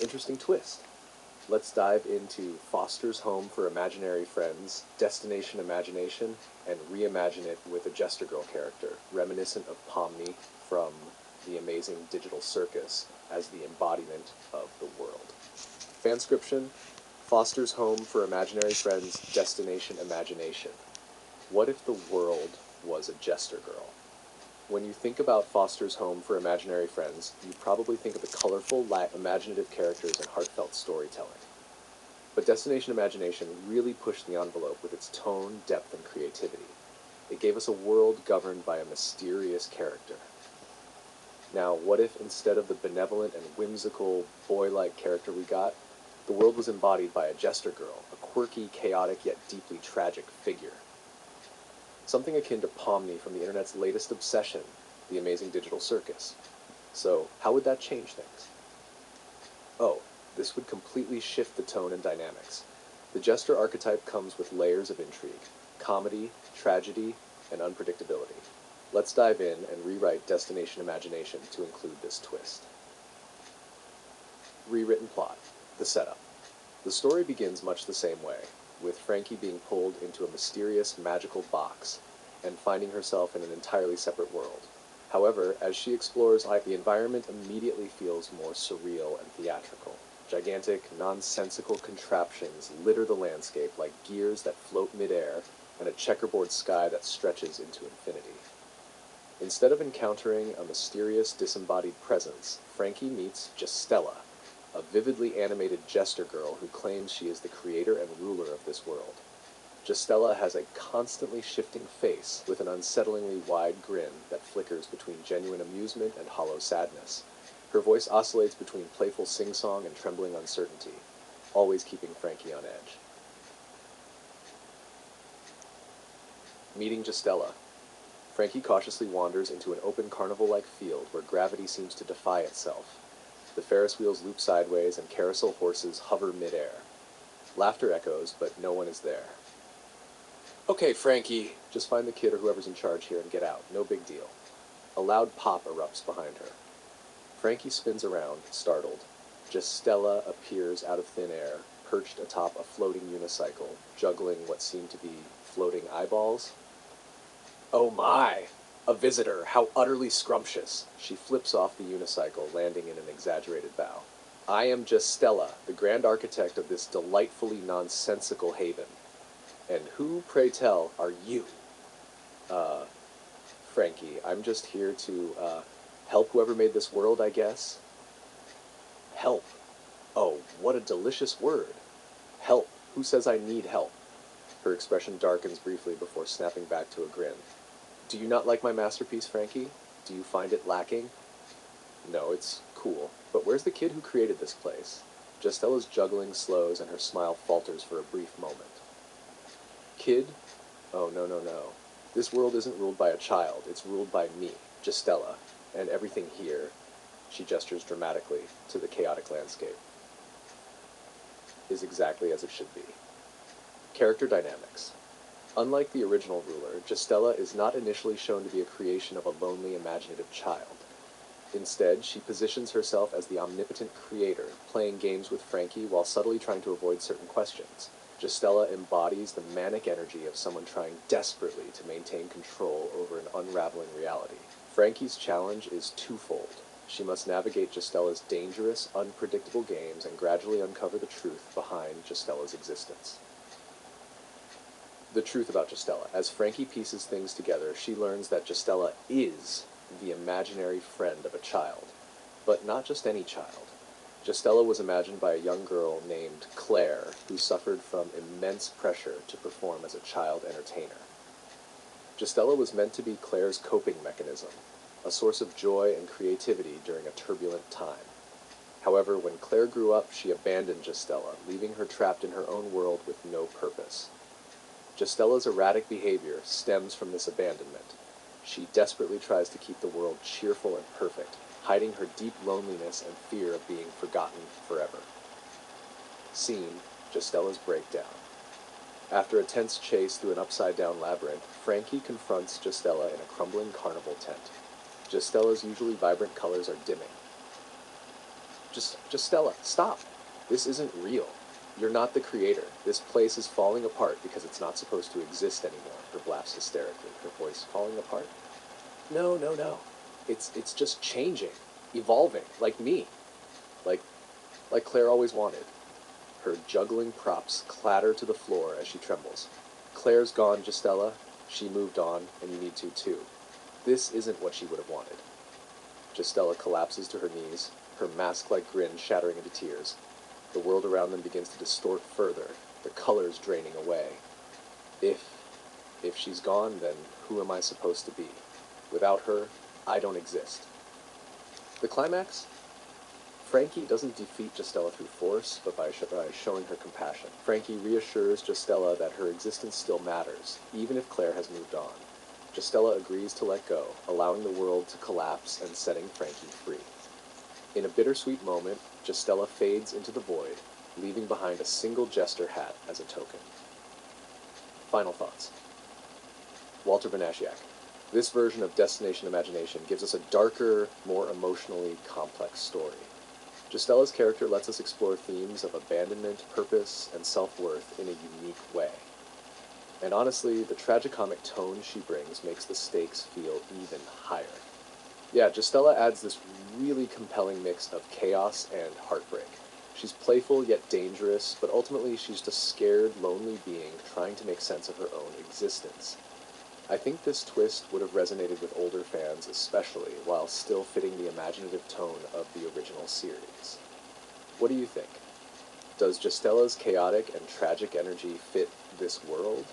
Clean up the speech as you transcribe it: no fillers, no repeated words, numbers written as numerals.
interesting twist. Let's dive into Foster's Home for Imaginary Friends, Destination Imagination, and reimagine it with a Jester Girl character, reminiscent of Pomni from the amazing Digital Circus as the embodiment of the world. Fanscription, Foster's Home for Imaginary Friends, Destination Imagination. What if the world was a Jester Girl? When you think about Foster's Home for Imaginary Friends, you probably think of the colorful, imaginative characters and heartfelt storytelling. But Destination Imagination really pushed the envelope with its tone, depth, and creativity. It gave us a world governed by a mysterious character. Now, what if instead of the benevolent and whimsical, boy-like character we got, the world was embodied by a Jester Girl, a quirky, chaotic, yet deeply tragic figure? Something akin to Pomni from the internet's latest obsession, the amazing Digital Circus. So, how would that change things? Oh, this would completely shift the tone and dynamics. The Jester archetype comes with layers of intrigue, comedy, tragedy, and unpredictability. Let's dive in and rewrite Destination Imagination to include this twist. Rewritten plot. The setup. The story begins much the same way, with Frankie being pulled into a mysterious, magical box, and finding herself in an entirely separate world. However, as she explores, the environment immediately feels more surreal and theatrical. Gigantic, nonsensical contraptions litter the landscape like gears that float midair and a checkerboard sky that stretches into infinity. Instead of encountering a mysterious, disembodied presence, Frankie meets Justella, a vividly animated Jester Girl who claims she is the creator and ruler of this world. Justella has a constantly shifting face with an unsettlingly wide grin that flickers between genuine amusement and hollow sadness. Her voice oscillates between playful sing-song and trembling uncertainty, always keeping Frankie on edge. Meeting Justella. Frankie cautiously wanders into an open carnival-like field where gravity seems to defy itself. The Ferris wheels loop sideways and carousel horses hover midair. Laughter echoes, but no one is there. Okay, Frankie, just find the kid or whoever's in charge here and get out. No big deal. A loud pop erupts behind her. Frankie spins around, startled. Justella appears out of thin air, perched atop a floating unicycle, juggling what seem to be floating eyeballs. Oh my! A visitor, how utterly scrumptious! She flips off the unicycle, landing in an exaggerated bow. I am Justella, the grand architect of this delightfully nonsensical haven. And who, pray tell, are you? Frankie, I'm just here to, help whoever made this world, I guess. Help. Oh, what a delicious word. Help. Who says I need help? Her expression darkens briefly before snapping back to a grin. Do you not like my masterpiece, Frankie? Do you find it lacking? No, it's cool. But where's the kid who created this place? Justella's juggling slows and her smile falters for a brief moment. Kid? Oh, no. This world isn't ruled by a child. It's ruled by me, Justella, and everything here, she gestures dramatically to the chaotic landscape, is exactly as it should be. Character dynamics. Unlike the original ruler, Justella is not initially shown to be a creation of a lonely, imaginative child. Instead, she positions herself as the omnipotent creator, playing games with Frankie while subtly trying to avoid certain questions. Justella embodies the manic energy of someone trying desperately to maintain control over an unraveling reality. Frankie's challenge is twofold. She must navigate Justella's dangerous, unpredictable games and gradually uncover the truth behind Justella's existence. The truth about Justella. As Frankie pieces things together, she learns that Justella is the imaginary friend of a child. But not just any child. Justella was imagined by a young girl named Claire, who suffered from immense pressure to perform as a child entertainer. Justella was meant to be Claire's coping mechanism, a source of joy and creativity during a turbulent time. However, when Claire grew up, she abandoned Justella, leaving her trapped in her own world with no purpose. Justella's erratic behavior stems from this abandonment. She desperately tries to keep the world cheerful and perfect, hiding her deep loneliness and fear of being forgotten forever. Scene: Justella's breakdown. After a tense chase through an upside-down labyrinth, Frankie confronts Justella in a crumbling carnival tent. Justella's usually vibrant colors are dimming. Just Stella, stop. This isn't real. You're not the creator. This place is falling apart because it's not supposed to exist anymore, her laughs hysterically, her voice falling apart. No, no, no. It's just changing, evolving, like me. Like like Claire always wanted. Her juggling props clatter to the floor as she trembles. Claire's gone, Justella. She moved on, and you need to too. This isn't what she would have wanted. Justella collapses to her knees, her mask-like grin shattering into tears. The world around them begins to distort further, the colors draining away. If if she's gone, then who am I supposed to be? Without her, I don't exist. The climax? Frankie doesn't defeat Justella through force, but by showing her compassion. Frankie reassures Justella that her existence still matters, even if Claire has moved on. Justella agrees to let go, allowing the world to collapse and setting Frankie free. In a bittersweet moment, Justella fades into the void, leaving behind a single jester hat as a token. Final thoughts. Walter Banasiak. This version of Destination Imagination gives us a darker, more emotionally complex story. Justella's character lets us explore themes of abandonment, purpose, and self-worth in a unique way. And honestly, the tragicomic tone she brings makes the stakes feel even higher. Yeah, Justella adds this really compelling mix of chaos and heartbreak. She's playful yet dangerous, but ultimately she's just a scared, lonely being trying to make sense of her own existence. I think this twist would have resonated with older fans especially, while still fitting the imaginative tone of the original series. What do you think? Does Justella's chaotic and tragic energy fit this world?